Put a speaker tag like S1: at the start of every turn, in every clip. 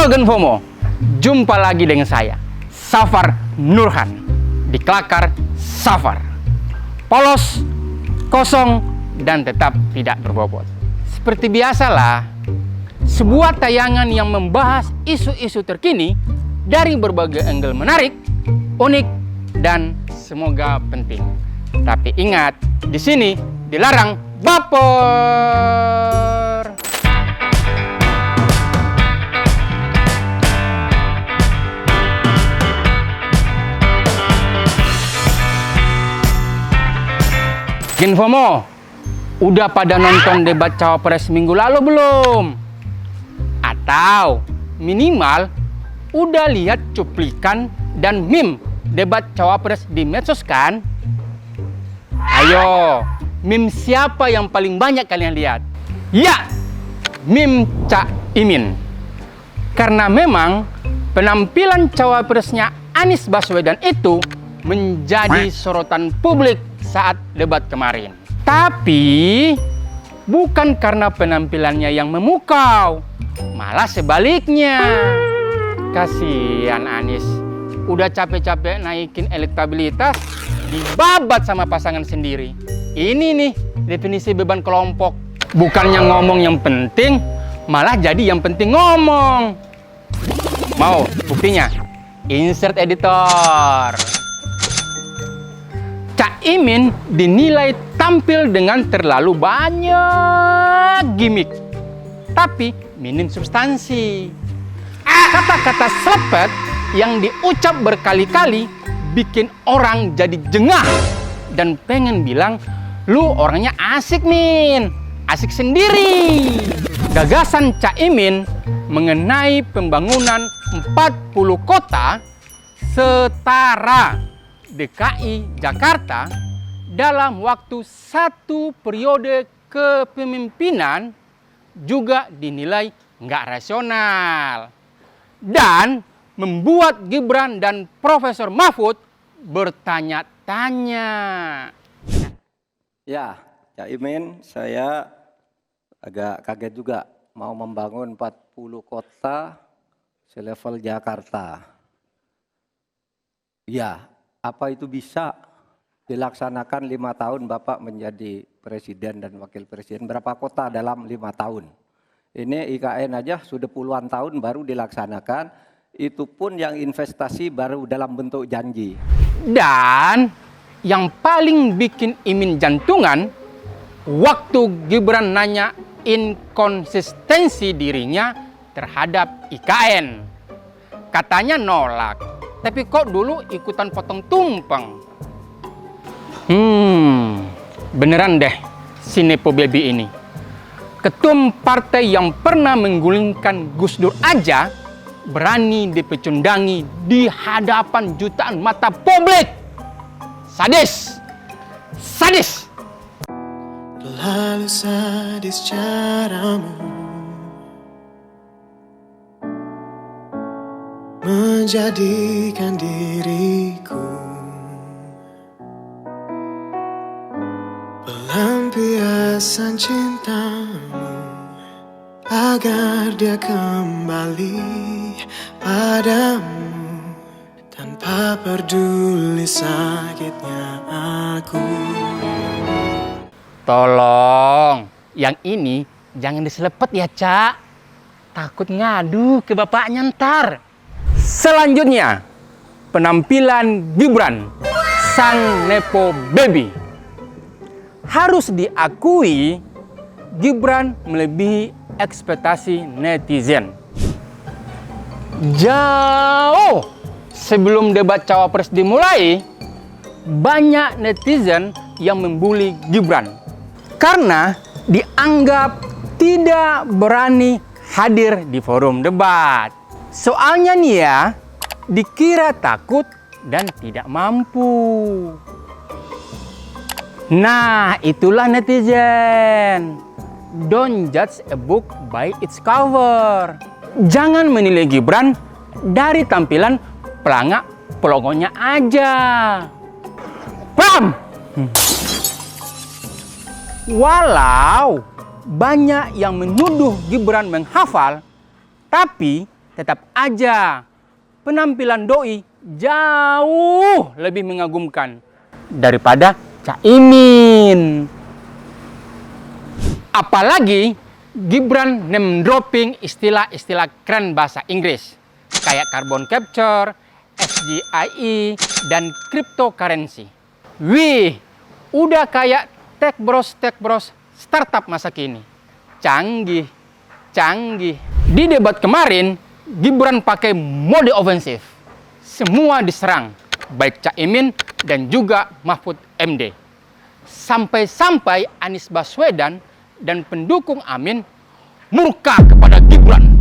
S1: Halo Genfomo, jumpa lagi dengan saya, Safar Nurhan, di Kelakar Safar. Polos, kosong, dan tetap tidak berbobot. Seperti biasalah, sebuah tayangan yang membahas isu-isu terkini dari berbagai angle menarik, unik, dan semoga penting. Tapi ingat, di sini dilarang baper. Genfomo, udah pada nonton debat cawapres minggu lalu belum? Atau minimal udah lihat cuplikan dan meme debat cawapres di medsos kan? Ayo, meme siapa yang paling banyak kalian lihat? Ya, meme Cak Imin. Karena memang penampilan cawapresnya Anies Baswedan itu menjadi sorotan publik saat debat kemarin. Tapi bukan karena penampilannya yang memukau, malah sebaliknya. Kasihan Anies, udah capek-capek naikin elektabilitas, dibabat sama pasangan sendiri. Ini nih definisi beban kelompok. Bukannya ngomong yang penting, malah jadi yang penting ngomong. Mau buktinya? Insert editor. Cak Imin dinilai tampil dengan terlalu banyak gimmick, tapi minim substansi. Kata-kata selepet yang diucap berkali-kali bikin orang jadi jengah dan pengen bilang, lu orangnya asik Min, asik sendiri. Gagasan Cak Imin mengenai pembangunan 40 kota setara DKI Jakarta dalam waktu satu periode kepemimpinan juga dinilai nggak rasional dan membuat Gibran dan Profesor Mahfud bertanya-tanya.
S2: Ya, Cak Imin, saya agak kaget juga mau membangun 40 kota selevel Jakarta. Ya, apa itu bisa dilaksanakan 5 tahun Bapak menjadi presiden dan wakil presiden? Berapa kota dalam 5 tahun? Ini IKN aja sudah puluhan tahun baru dilaksanakan, itu pun yang investasi baru dalam bentuk janji.
S1: Dan yang paling bikin Imin jantungan, waktu Gibran nanya inkonsistensi dirinya terhadap IKN. Katanya nolak, tapi kok dulu ikutan potong tumpeng. Beneran deh si Nepo Baby ini. Ketum partai yang pernah menggulingkan Gus Dur aja berani dipecundangi di hadapan jutaan mata publik. Sadis! Sadis!
S3: Lalu sadis caramu menjadikan diriku pelampiasan cintamu agar dia kembali padamu tanpa peduli sakitnya aku.
S1: Tolong, yang ini jangan diselepet ya, Cak. Takut ngadu ke bapaknya ntar. Selanjutnya, penampilan Gibran, sang Nepo Baby. Harus diakui, Gibran melebihi ekspektasi netizen. Jauh sebelum debat cawapres dimulai, banyak netizen yang membuli Gibran karena dianggap tidak berani hadir di forum debat. Soalnya nih ya, dikira takut dan tidak mampu. Nah, itulah netizen. Don't judge a book by its cover. Jangan menilai Gibran dari tampilan pelangak pelongonya aja. Paham? Walau banyak yang menuduh Gibran menghafal, tapi tetap aja penampilan doi jauh lebih mengagumkan daripada Caimin. Apalagi Gibran name dropping istilah-istilah keren bahasa Inggris kayak carbon capture, SGIE, dan cryptocurrency. Wih, udah kayak tech bros startup masa kini. Canggih. Di debat kemarin, Gibran pakai mode ofensif. Semua diserang, baik Caimin dan juga Mahfud MD. Sampai-sampai Anies Baswedan dan pendukung Amin murka kepada Gibran.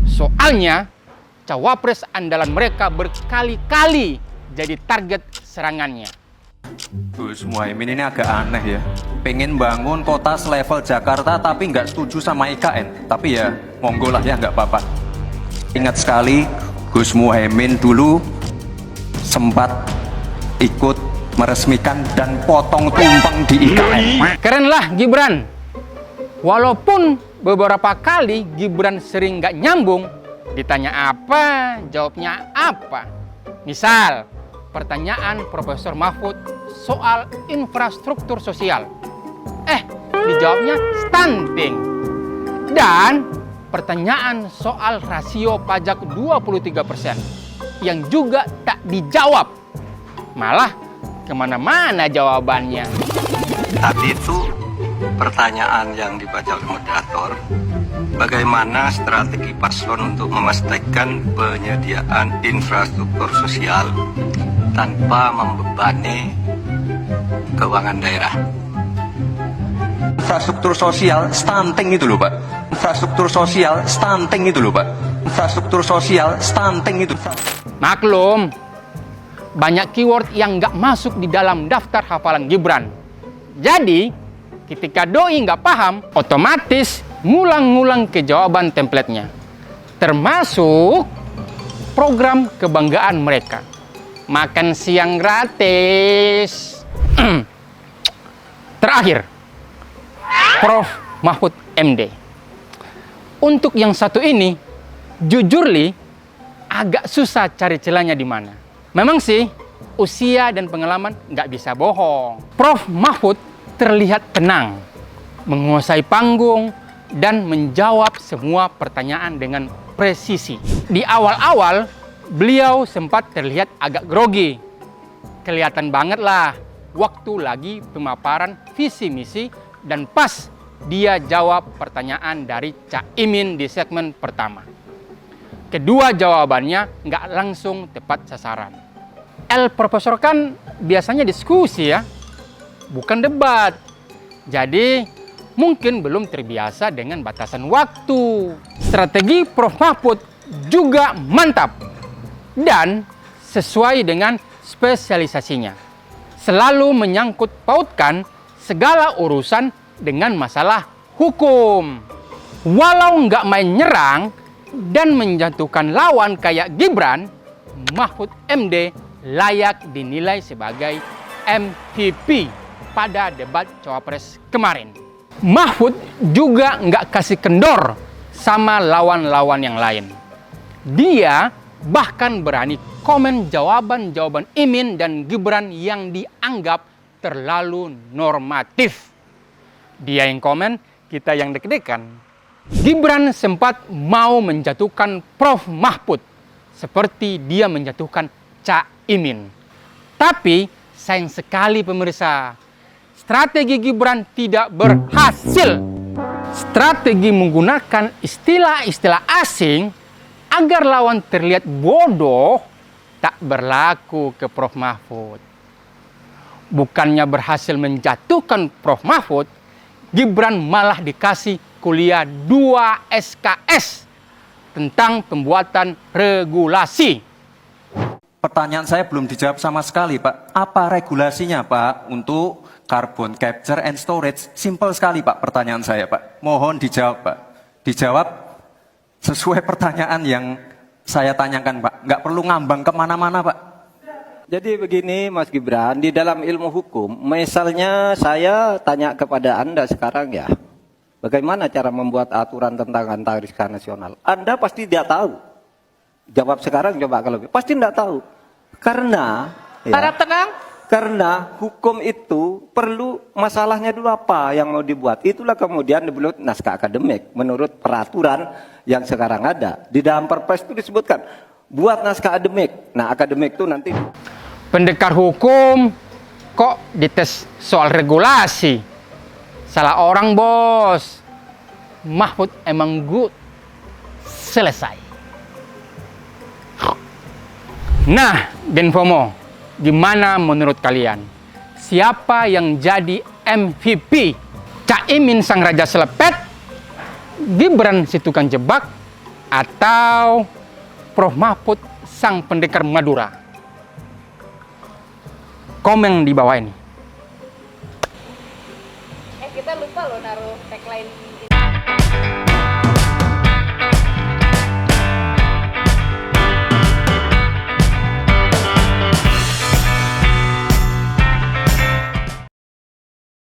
S1: Soalnya, cawapres andalan mereka berkali-kali jadi target serangannya.
S4: Gus Muhaimin ini agak aneh ya. Pengen bangun kota selevel Jakarta tapi nggak setuju sama IKN. Tapi ya monggo lah ya, nggak apa-apa. Ingat sekali Gus Muhaimin dulu sempat ikut meresmikan dan potong tumpeng di IKN.
S1: Keren lah Gibran. Walaupun beberapa kali Gibran sering nggak nyambung, ditanya apa, jawabnya apa. Misal, pertanyaan Profesor Mahfud soal infrastruktur sosial. Dijawabnya stunting. Dan pertanyaan soal rasio pajak 23% yang juga tak dijawab. Malah kemana-mana jawabannya.
S5: Tadi itu pertanyaan yang dibaca oleh moderator, bagaimana strategi paslon untuk memastikan penyediaan infrastruktur sosial tanpa membebani keuangan daerah.
S4: Infrastruktur sosial stunting itu loh Pak. Infrastruktur sosial stunting itu loh Pak. Infrastruktur sosial stunting itu.
S1: Maklum, banyak keyword yang nggak masuk di dalam daftar hafalan Gibran. Jadi, ketika doi nggak paham, otomatis ngulang-ngulang ke jawaban template-nya. Termasuk program kebanggaan mereka. Makan siang gratis. Terakhir, Prof. Mahfud MD. Untuk yang satu ini, jujur li, agak susah cari celahnya di mana. Memang sih, usia dan pengalaman nggak bisa bohong. Prof. Mahfud terlihat tenang, menguasai panggung, dan menjawab semua pertanyaan dengan presisi. Di awal-awal, beliau sempat terlihat agak grogi. Kelihatan banget lah, waktu lagi pemaparan visi misi dan pas dia jawab pertanyaan dari Caimin di segmen pertama. Kedua jawabannya nggak langsung tepat sasaran. Profesor kan biasanya diskusi ya, bukan debat. Jadi mungkin belum terbiasa dengan batasan waktu. Strategi Prof. Mahfud juga mantap dan sesuai dengan spesialisasinya. Selalu menyangkut pautkan segala urusan dengan masalah hukum. Walau nggak main nyerang dan menjatuhkan lawan kayak Gibran, Mahfud MD layak dinilai sebagai MVP pada debat Cawapres kemarin. Mahfud juga nggak kasih kendor sama lawan-lawan yang lain. Dia bahkan berani komen jawaban-jawaban Imin dan Gibran yang dianggap terlalu normatif. Dia yang komen, kita yang deg-degan. Gibran sempat mau menjatuhkan Prof. Mahfud seperti dia menjatuhkan Caimin. Tapi sayang sekali pemirsa, strategi Gibran tidak berhasil. Strategi menggunakan istilah-istilah asing agar lawan terlihat bodoh tak berlaku ke Prof. Mahfud. Bukannya berhasil menjatuhkan Prof. Mahfud, Gibran malah dikasih kuliah 2 SKS tentang pembuatan regulasi.
S4: Pertanyaan saya belum dijawab sama sekali Pak. Apa regulasinya Pak untuk carbon capture and storage? Simple sekali Pak pertanyaan saya Pak. Mohon dijawab Pak. Dijawab sesuai pertanyaan yang saya tanyakan Pak. Nggak perlu ngambang kemana-mana Pak.
S2: Jadi begini Mas Gibran, di dalam ilmu hukum, misalnya saya tanya kepada Anda sekarang ya, bagaimana cara membuat aturan tentang antariksa nasional? Anda pasti tidak tahu. Jawab sekarang, coba kalau pasti tidak tahu. Karena
S1: Harap tenang.
S2: karena hukum itu perlu masalahnya dulu apa yang mau dibuat. Itulah kemudian dibuat naskah akademik menurut peraturan yang sekarang ada. Di dalam Perpres itu disebutkan buat naskah akademik. Nah, akademik itu nanti
S1: Pendekar hukum kok dites soal regulasi. Salah orang, bos. Mahfud emang good. Selesai. Nah, Gen FOMO, gimana menurut kalian? Siapa yang jadi MVP? Caimin sang raja selepet, Gibran si tukang jebak, atau Prof Mahfud sang pendekar Madura? Komen di bawah ini.
S6: Kita lupa loh naruh tagline ini.